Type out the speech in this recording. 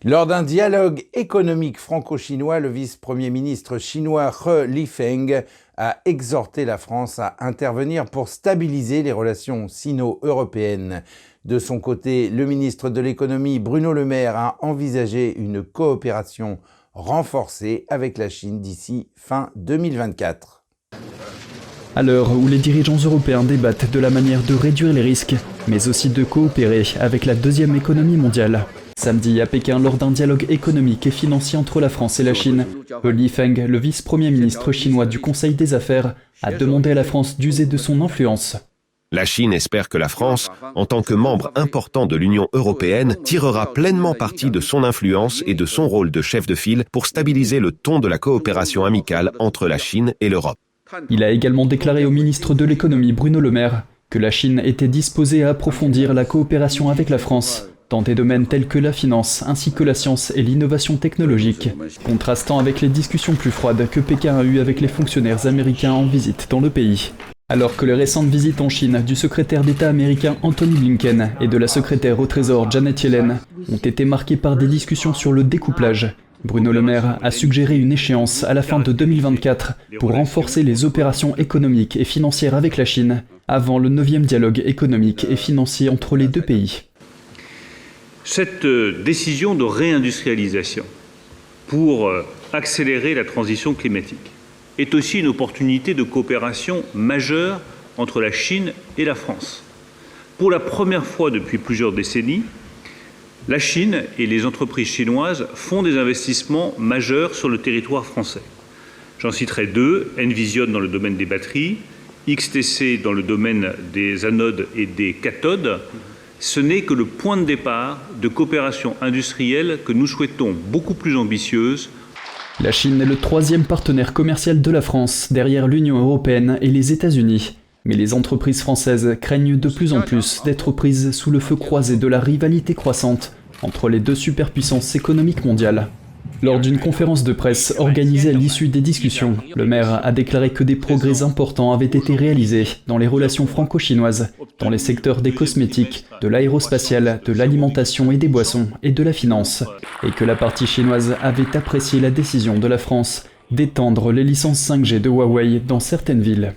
Lors d'un dialogue économique franco-chinois, le vice-premier ministre chinois He Lifeng a exhorté la France à intervenir pour stabiliser les relations sino-européennes. De son côté, le ministre de l'économie Bruno Le Maire a envisagé une coopération renforcée avec la Chine d'ici fin 2024. À l'heure où les dirigeants européens débattent de la manière de réduire les risques, mais aussi de coopérer avec la deuxième économie mondiale. Samedi à Pékin, lors d'un dialogue économique et financier entre la France et la Chine, He Lifeng, le vice-premier ministre chinois du Conseil des affaires, a demandé à la France d'user de son influence. La Chine espère que la France, en tant que membre important de l'Union européenne, tirera pleinement parti de son influence et de son rôle de chef de file pour stabiliser le ton de la coopération amicale entre la Chine et l'Europe. Il a également déclaré au ministre de l'économie Bruno Le Maire que la Chine était disposée à approfondir la coopération avec la France dans des domaines tels que la finance ainsi que la science et l'innovation technologique, contrastant avec les discussions plus froides que Pékin a eues avec les fonctionnaires américains en visite dans le pays. Alors que les récentes visites en Chine du secrétaire d'État américain Antony Blinken et de la secrétaire au Trésor Janet Yellen ont été marquées par des discussions sur le découplage, Bruno Le Maire a suggéré une échéance à la fin de 2024 pour renforcer les opérations économiques et financières avec la Chine avant le 9e dialogue économique et financier entre les deux pays. Cette décision de réindustrialisation pour accélérer la transition climatique est aussi une opportunité de coopération majeure entre la Chine et la France. Pour la première fois depuis plusieurs décennies, la Chine et les entreprises chinoises font des investissements majeurs sur le territoire français. J'en citerai deux, Envision dans le domaine des batteries, XTC dans le domaine des anodes et des cathodes. Ce n'est que le point de départ de coopération industrielle que nous souhaitons beaucoup plus ambitieuse. La Chine est le 3e partenaire commercial de la France, derrière l'Union européenne et les États-Unis. Mais les entreprises françaises craignent de plus en plus d'être prises sous le feu croisé de la rivalité croissante entre les deux superpuissances économiques mondiales. Lors d'une conférence de presse organisée à l'issue des discussions, le maire a déclaré que des progrès importants avaient été réalisés dans les relations franco-chinoises, dans les secteurs des cosmétiques, de l'aérospatiale, de l'alimentation et des boissons, et de la finance, et que la partie chinoise avait apprécié la décision de la France d'étendre les licences 5G de Huawei dans certaines villes.